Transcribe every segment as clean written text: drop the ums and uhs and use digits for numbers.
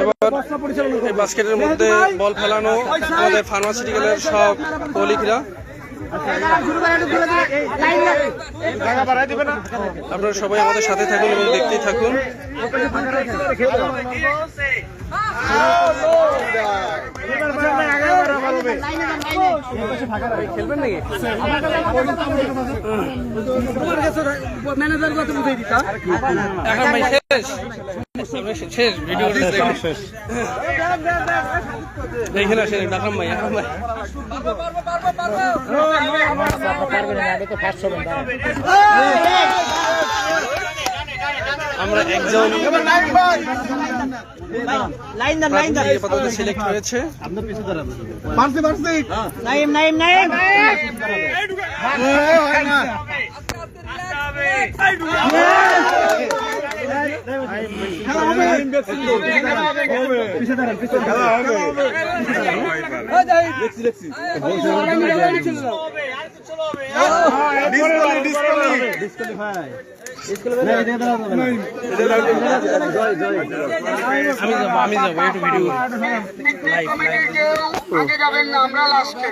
এই বাস্কেটের মধ্যে বল ফেলানো আমাদের ফার্মাসিউটিক্যালের সব কলিগরা। আপনারা সবাই আমাদের সাথে থাকুন এবং দেখতেই থাকুন। খেলবেন নাকি? এখন ভাই শেষ ভিডিও শেষ। দেখেন আসেন ডাকলাম ভাই। এখন ভাই আমরা একজন সিলেক্ট হয়েছে। আমি যাবো একটু ভিডিও আগে যাবেন না, আমরা লাস্টে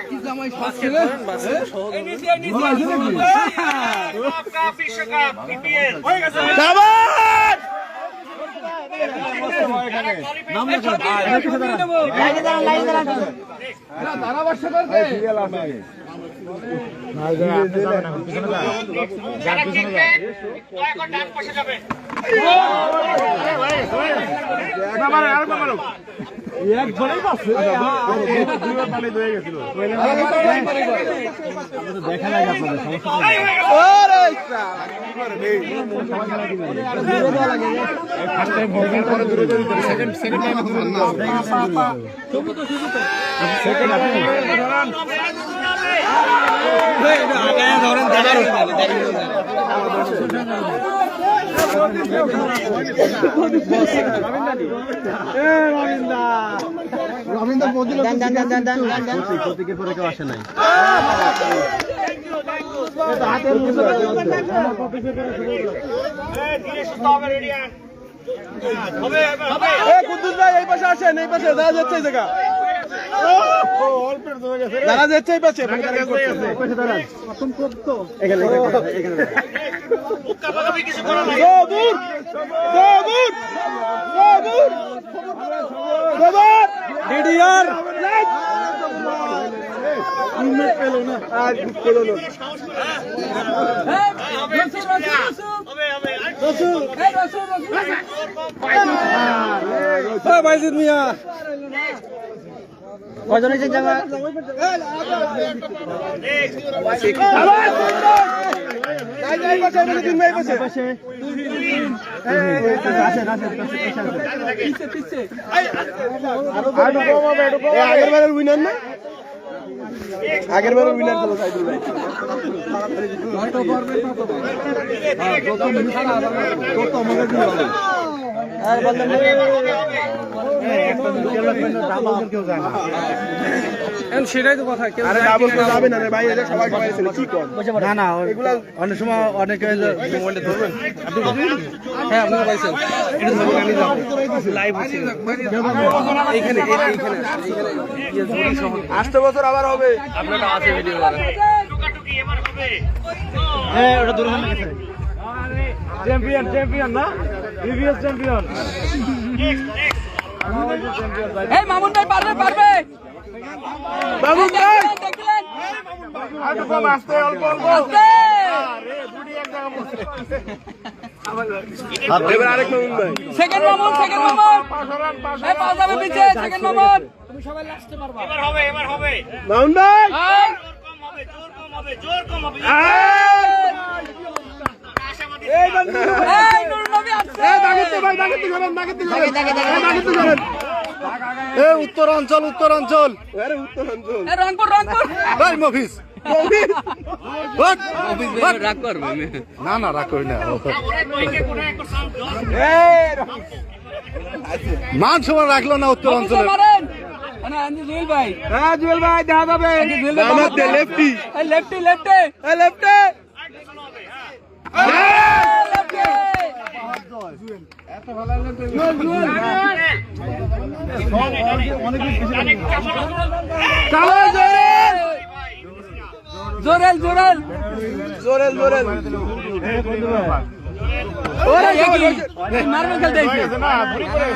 বিশ্বকাপ বিপিএল হয়ে গেছে। দেখা লাগে আপনাদের আসে নাই। কুদ্দুস ভাই এই পাশে আসেন, এই পাশে যারা যাচ্ছে এই জায়গা যারা যাচ্ছে এই পাশে পেল না আর পেল না। বাইজিদ মিয়া কয়জন হয়েছে জায়গা আগের বারের উইনার না, আগের বারের উইনার ছিল সাইদুল ভাই। সেটাই তো কথা, যাবে না ভাই, সবাই না না অনেক সময় অনেকে ধরবেন। হ্যাঁ আপনারা পাইছেন, আসতে বছর আবার হবে। আপনারা আছে ভিডিও চ্যাম্পিয়ন চ্যাম্পিয়ন না প্রিভিয়াস চ্যাম্পিয়ন। এই মামুন ভাই পারবে পারবে মামুন ভাই দেখলেন আর তো আস্তে অল্প অল্প আস্তে আরে দুটি এক জায়গা বসে এবার আরেক মামুন ভাই সেকেন্ড মামুন এই পাঁচ যাবে পিছে সেকেন্ড মামুন তুমি সবাই লাস্টে মারবা। এবার হবে মামুন ভাই জোর কম হবে এই বন্ধু এই নুর নবী আছে এই দাগিতে ভাই দাগিতে করেন এই উত্তরাঞ্চল আরে উত্তরাঞ্চল এই রংপুর ভাই মফিজ রাগ করবে না রাগ করি না মান সময় রাখলো না উত্তরাঞ্চলে। জুয়েল ভাই হ্যাঁ জুয়েল ভাই দেখা যাবে লেফটি এত ভালো জোরেল জোরেল জোরেল জোরেল ওরে মারবে খেলতে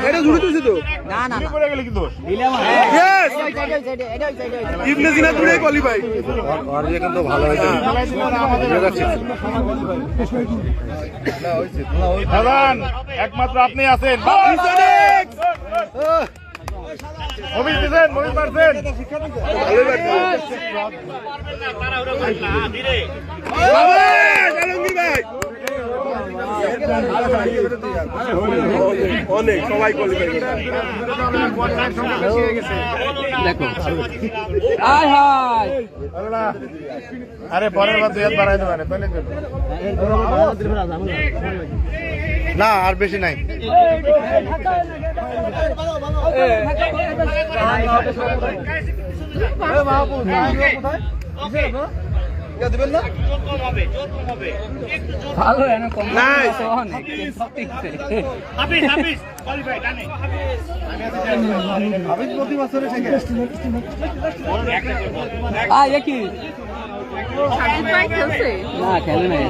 এটা জুড়ে দিছিস তো না না পড়ে গেল কিন্তু यस ইবনে জিনা জুড়ে কোয়ালিফাই আর ये কিন্তু ভালো হয়েছে দাদান একমাত্র আপনি আছেন মোবিল দিবেন মোবিল মারছেন ধীরে আলমগীর ভাই অনেক সবাই কোয়ালিফাই দেখো আয় হায় আরে পরের বার দুই হাত বাড়াই দেবেন না আর বেশি নাই ভালো প্রতি বছরে কি না খেলে নাই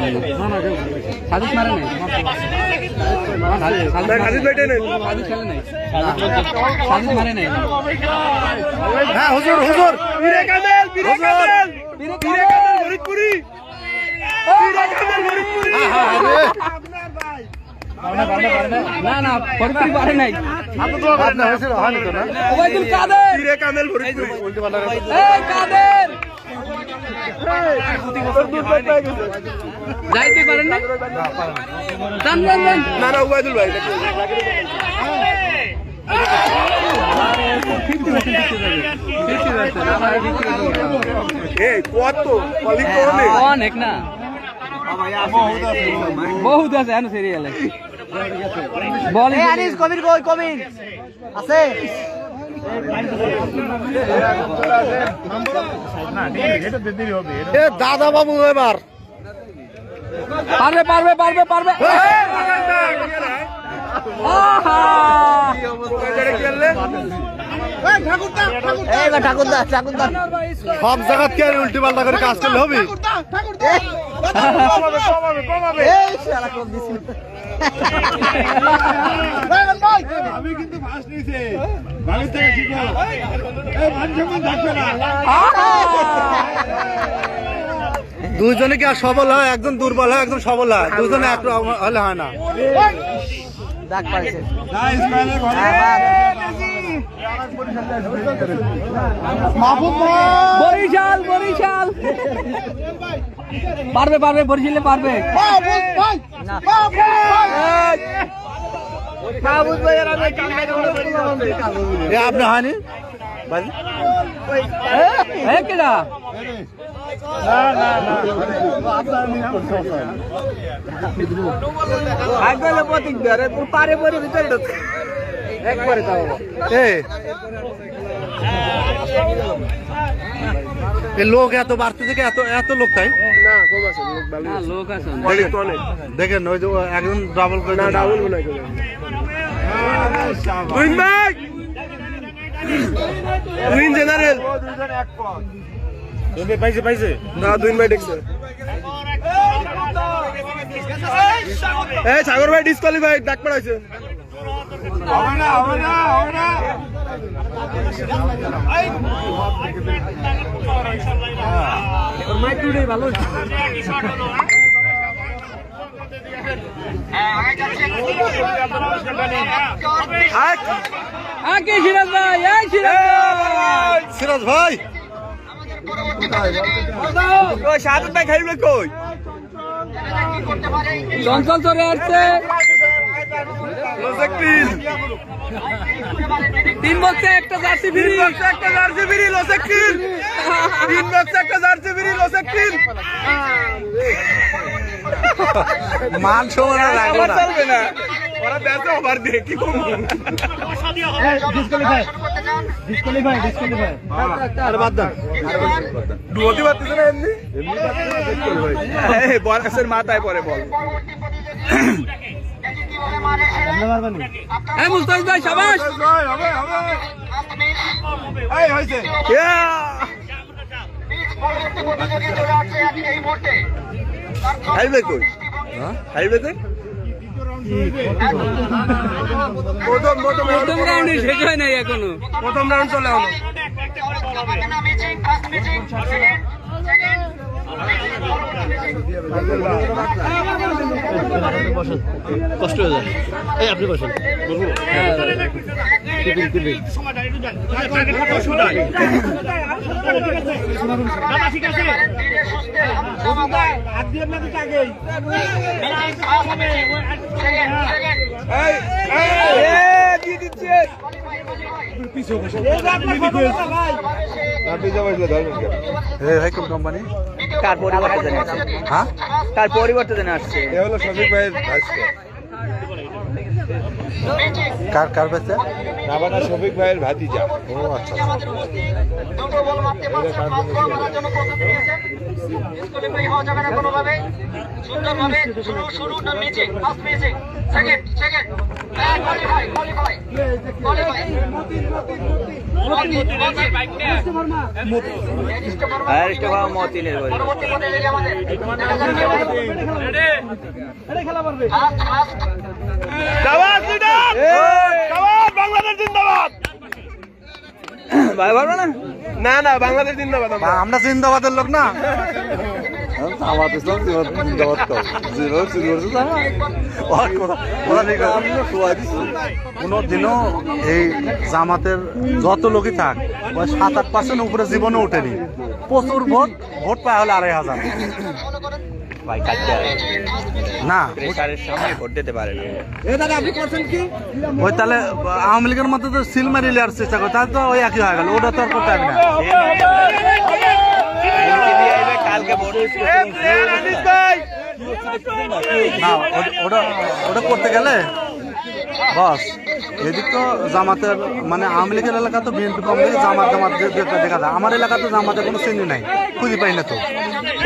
সাদিক মারে নাই সাদিক মারে নাই হ্যাঁ হুজুর হুজুর বীরে কাদেল বীরে কাদেল বীরে কাদেল ফরিদপুরি বীরে কাদেল ফরিদপুরি না না ফরিদপুরি পারে নাই আপনি তো করেন না হয়েছিল হয়নি তো না ওবাইদুল কাদের বীরে কাদেল ফরিদপুরি উল্টো পাল্টা এই কাদের যাইতে পারেন না না না ওবাইদুল ভাই অনেক না বহুত আছে সিরিয়ালে বল কবির কই কবির আছে দাদা বাবু এবার পারবে পারবে পারবে পারবে সব জায়গা কে উল্টি পাল্টা করে কাজ করলে হবে আমি কিন্তু ফার্স্ট নিয়েছি বাড়ির থেকে শিখো থাকবে না দুজনে কি আর সবল হয় একজন দুর্বল হয় একজন সবল হয় দুজনে এক হলে হয় না বরিশাল বরিশাল পারবে পারবে বরিশালে পারবে আপনি হয়নি কেডা লোক এত বাড়তে থেকে এত এত লোক তাই দেখেন ওই যে একজন ডাবল করে ডাবল উইন জেনারেল পাইছে পাইছে না দুই ভাই দেখছে এই সাগর ভাই ডিসকোয়ালিফাই ডাক পড়াইছে হবে না হবে না হবে না ওর মাইক টুডে ভালো আগে সিরাজ ভাই এই সিরাজ ভাই ওই সাদত ভাই খাইবে কই চঞ্চল চলে আসছে তিন বক্সে একটা জার্সি ফ্রি একটা জার্সি ফ্রি লসেকটিল তিন বক্সে একটা জার্সি ফ্রি লসেকটিল মান সমান লাগবে না চলবে না ওরা বেঁচে ওভার দিয়ে কি করব ডিসকোয়ালিফাই ডিসকোয়ালিফাই ডিসকোয়ালিফাই আর বাদ দাও দুটি বাতিছে না এমনি ডিসকোয়ালিফাই এই বলাসের মাথায় পড়ে বল এই মুস্তাফিজ ভাই শাবাশ হবে হবে প্রথম রাউন্ডে শেষ হয় নাই এখনো, প্রথম রাউন্ড চলে হলো। কষ্ট হয়ে যায়। এই আপনি বসেন। কোম্পানি কার পরিবর্তে জানা আসছে? হ্যাঁ কার পরিবর্তে জানা আসছে? এ হলো শফিক ভাইয়ের ভাইসকে। কার কার কাছে? রাবানা শফিক ভাইয়ের ভাতিজা। ও আচ্ছা। দুটো বল মারতে পারছে না, ফাউল মারার জন্য প্রস্তুত নিয়েছে। ডিসকোয়ালিফাই হওয়া যাবে না কোনোভাবে। সুন্দরভাবে শুরু নিচে, ফার্স্ট মিসিং, সেকেন্ড কোয়ালিফাই মতিনের বল। পরবর্তী মডেলে আমাদের বাংলাদেশ জিন্দাবাদ। ভাই পারবে না? না না, বাংলাদেশ জিন্দাবাদ। আমরা জিন্দাবাদের লোক না। কোনদিনও এই জামাতের যত লোকই থাক 7-8% উপরে জীবনে উঠেনি। প্রচুর ভোট পায় হলে 2,500। ভাই কাটতে না প্রেসারের সামনে ভোট দিতে পারেন। ওই তাহলে আওয়ামী লীগের মধ্যে তো সিল মারি নেওয়ার চেষ্টা করে, তাহলে তো ওই একই হয়ে গেল। ওটা তো আর করতে হবে না। কালকে ভোট না, ওটা করতে গেলে বস এদিক তো জামাতের মানে আওয়ামী লীগের এলাকা তো বিএনপি কম থেকে জামাত দেখা যায়। আমার এলাকা তো জামাতের কোনো চিহ্ন নাই, খুঁজে পাই না তো।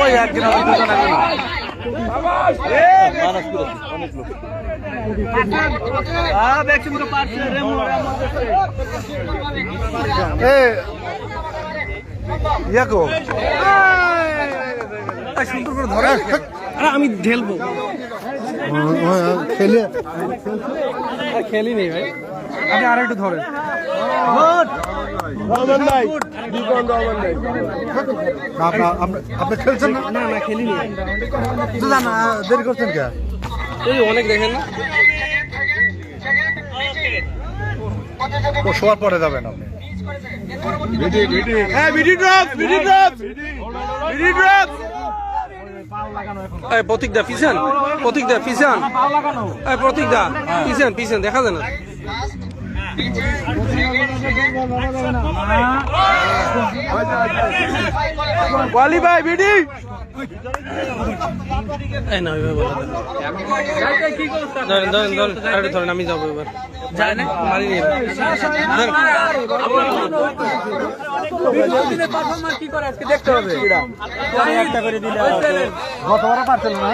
ওই একদিন সুন্দর করে ধরে আমি ঢেলবো। খেলি নেই ভাই, আপনি আর একটু ধরেন। আপনি খেলছেন না? না না খেলি নেই। দেরি করছেন কে? এই অনেক দেখেন না, ও শোয়ার পরে যাবেন আপনি। প্রতীক দা পিছন, প্রতীক দা পিছন, প্রতীক দা পিছন পিছন দেখা যায় না। ওয়ালি ভাই বিডি ধরেন আমি যাবো এবার। মারি নিয়ে দেখতে হবে। গতবারও পারছিল না।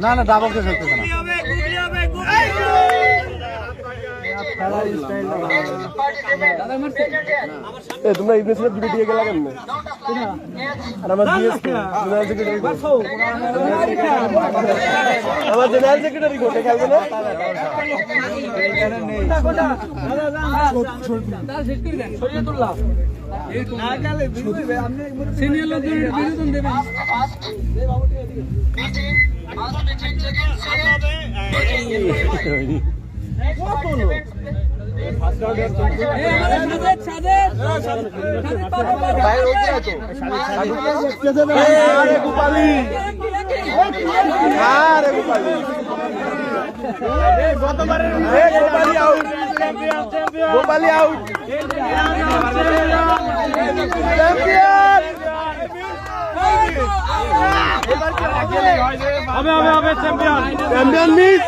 না না ডাবল কে খেলতেছে না। তোমরা ইবনে সিনা ভিডিও দিয়ে গেলা কেন? আর আমার ডিএসপি জেনারেল সেক্রেটারি আমার জেনারেল সেক্রেটারি কোটে খেলবে না। সিনিয়র লোকদের বিনোদন দেবেন। Gopali out. Champion champion miss